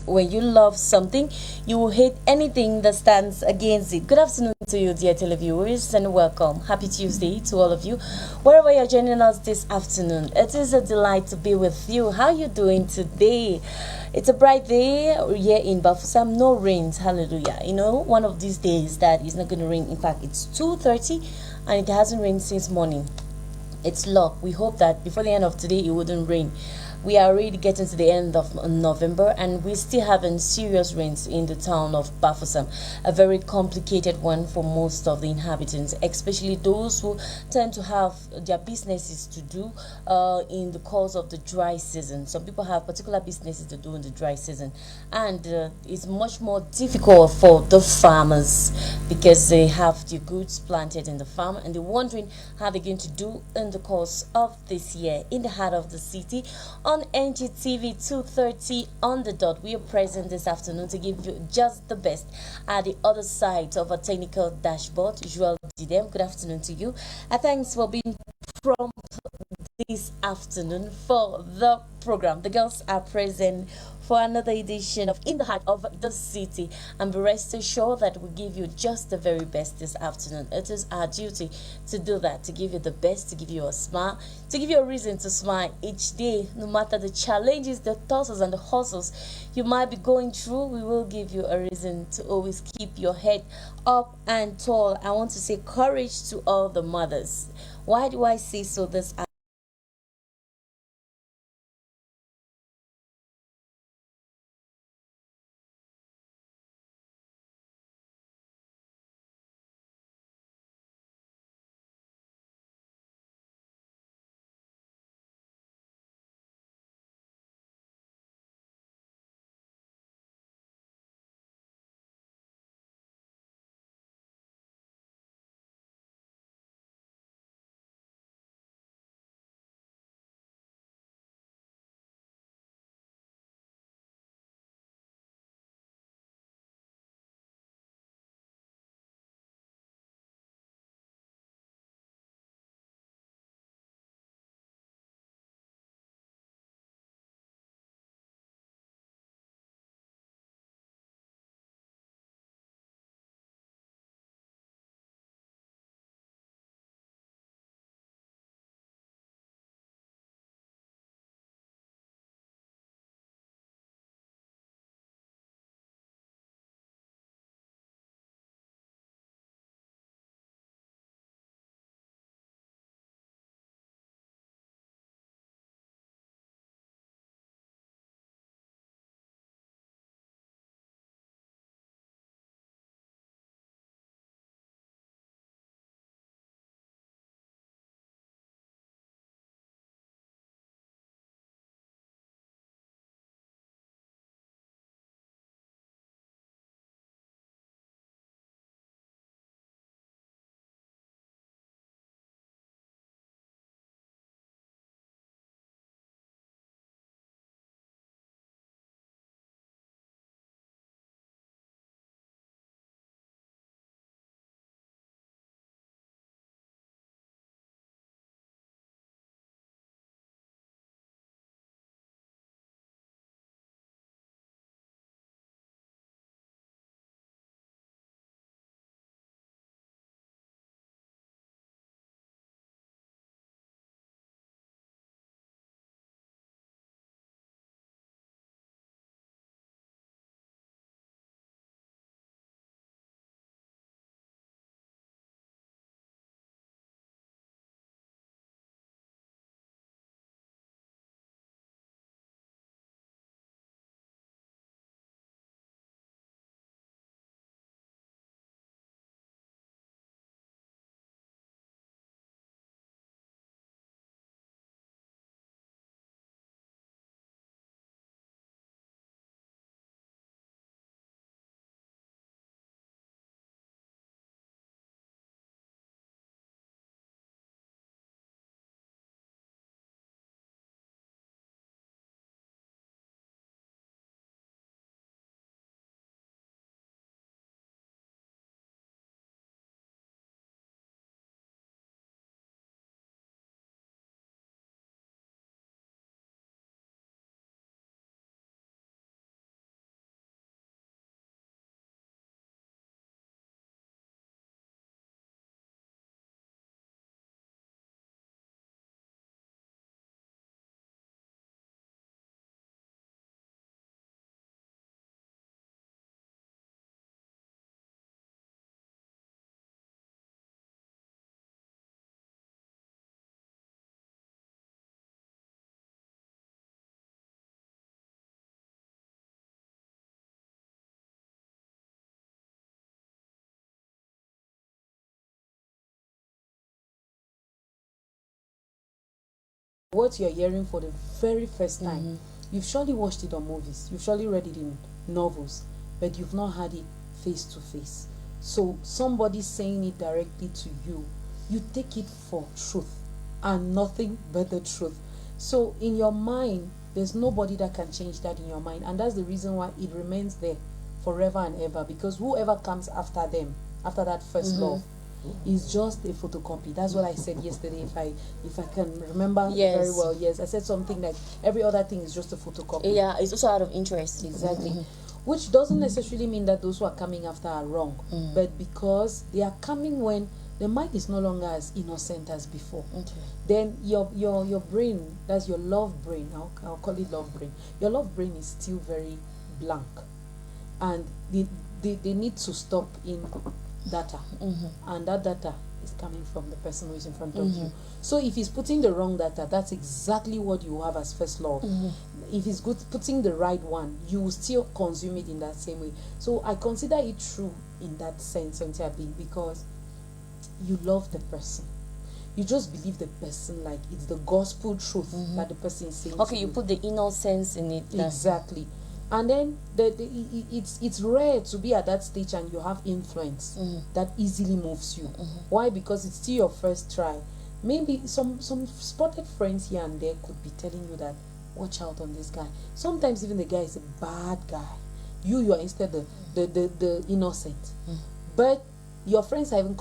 when you love something, you will hate anything that stands against it. Good afternoon to you, dear televiewers, and welcome. Happy Tuesday to all of you, wherever you're joining us this afternoon. It is a delight to be with you. How are you doing today? It's a bright day here in Bafusam. No rains. Hallelujah. You know, one of these days that it's not going to rain. In fact, it's 2:30, and it hasn't rained since morning. It's luck. We hope that before the end of today it wouldn't rain. We are already getting to the end of November, and we're still having serious rains in the town of Bafusam. A very complicated one for most of the inhabitants, especially those who tend to have their businesses to do in the course of the dry season. Some people have particular businesses to do in the dry season, and it's much more difficult for the farmers because they have the goods planted in the farm and they're wondering how they're going to do in the course of this year. In the heart of the city on NGTV 2:30 on the dot, we are present this afternoon to give you just the best at the other side of a technical dashboard. Joel Didem, good afternoon to you, and thanks for being prompt this afternoon for the program. The girls are present for another edition of In the Heart of the City, and be rest assured that we give you just the very best this afternoon. It is our duty to do that, to give you the best, to give you a smile, to give you a reason to smile each day, no matter the challenges, the tossers, and the hustles you might be going through. We will give you a reason to always keep your head up and tall. I want to say courage to all the mothers. Why do I say so this what you're hearing for the very first time. You've surely watched it on movies, you've surely read it in novels, but you've not had it face to face. So somebody saying it directly to you, you take it for truth and nothing but the truth. So in your mind, there's nobody that can change that in your mind, and that's the reason why it remains there forever and ever, because whoever comes after them, after that first love, is just a photocopy. That's what I said yesterday, if I can remember very well. Yes, I said something like every other thing is just a photocopy. Yeah, it's also out of interest. Exactly. Which doesn't necessarily mean that those who are coming after are wrong, but because they are coming when the mind is no longer as innocent as before. Then your brain, that's your love brain, I'll call it love brain, your love brain is still very blank, and they need to stop in data, and that data is coming from the person who is in front of you. So if he's putting the wrong data, that's exactly what you have as first love. If he's putting the right one, you will still consume it in that same way. So I consider it true in that sense, because you love the person, you just believe the person, like it's the gospel truth that the person is saying. Okay, you put the innocence in it. Exactly. And then it's rare to be at that stage and you have influence that easily moves you. Why? Because it's still your first try. Maybe some spotted friends here and there could be telling you that watch out on this guy. Sometimes even the guy is a bad guy. You are instead the innocent. But your friends are even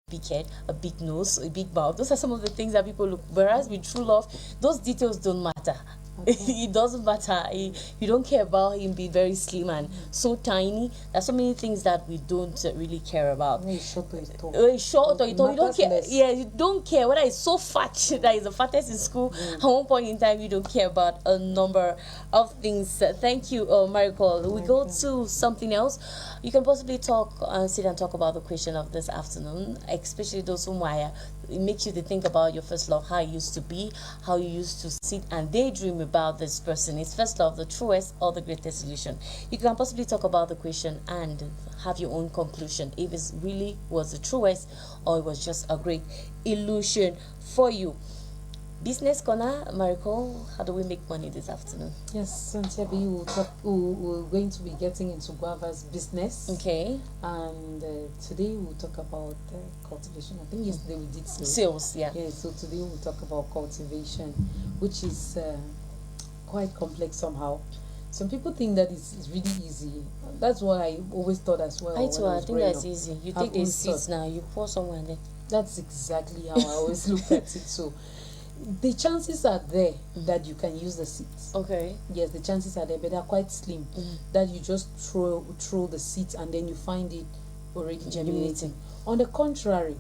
big head, a big nose, a big mouth. Those are some of the things that people look. Whereas with true love, those details don't matter. It doesn't matter. You don't care about him being very slim and so tiny. There's so many things that we don't really care about. he's short or he's tall. Short or you don't care. Less. Yeah, you don't care whether it's so fat that is the fattest in school. At one point in time, you don't care about a number of things. Thank you, Miracle. We go to something else. You can possibly sit and talk about the question of this afternoon, especially those who it makes you to think about your first love, how it used to be, how you used to sit and daydream about this person. Is first love the truest or the greatest illusion? You can possibly talk about the question and have your own conclusion if it really was the truest or it was just a great illusion for you. Business corner, Miracle, how do we make money this afternoon? Yes, Santiago, we're going to be getting into guava's business. Okay. And today we'll talk about cultivation. I think yesterday we did sales. Sales, yeah. Yeah, so today we'll talk about cultivation, which is quite complex somehow. Some people think that it's really easy. That's what I always thought as well. I think that's easy. You take the seeds now, you pour somewhere there. That's exactly how I always look at it. So the chances are there that you can use the seeds. Okay. Yes, the chances are there, but they're quite slim. That you just throw the seeds and then you find it already germinating. On the contrary,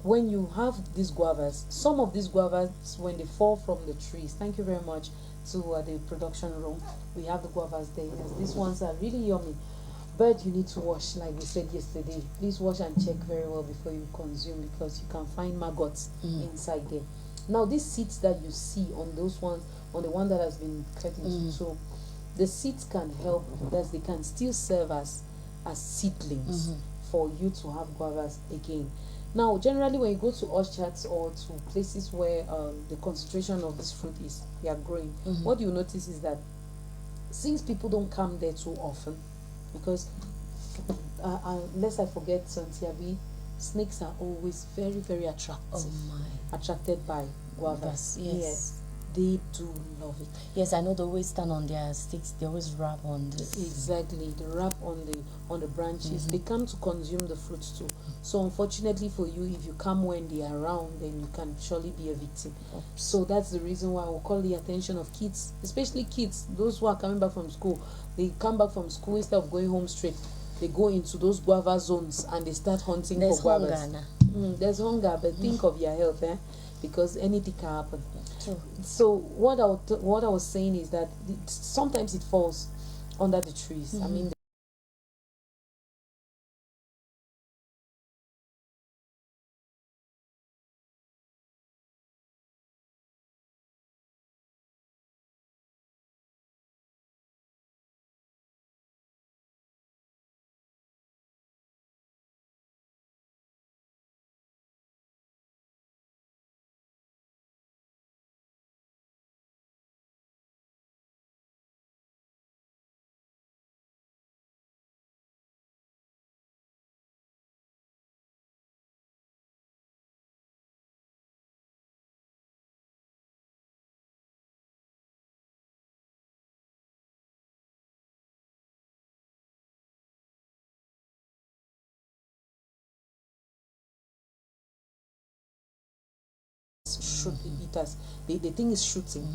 when you have these guavas, some of these guavas, when they fall from the trees, thank you very much to the production room, we have the guavas there. Yes, these ones are really yummy, but you need to wash, like we said yesterday. Please wash and check very well before you consume, because you can find maggots inside there. Now these seeds that you see on those ones, on the one that has been cut into two, the seeds can help, that they can still serve as seedlings for you to have guavas again. Now, generally, when you go to orchards or to places where the concentration of this fruit is, they are growing, what you notice is that since people don't come there too often, because unless I forget Santiago, snakes are always very, very attractive. Attracted by guavas. Yes. They do love it. Yes, I know they always stand on their sticks. They always wrap on this. Exactly, they wrap on the branches. They come to consume the fruits too. So unfortunately for you, if you come when they are around, then you can surely be a victim. So that's the reason why I will call the attention of kids, especially kids, those who are coming back from school. They come back from school, instead of going home straight, they go into those guava zones and they start hunting for guavas. Hunger, there's hunger, but think of your health, because anything can happen. True. So what I was saying is that sometimes it falls under the trees. I mean, shoot eaters. They think it's shooting.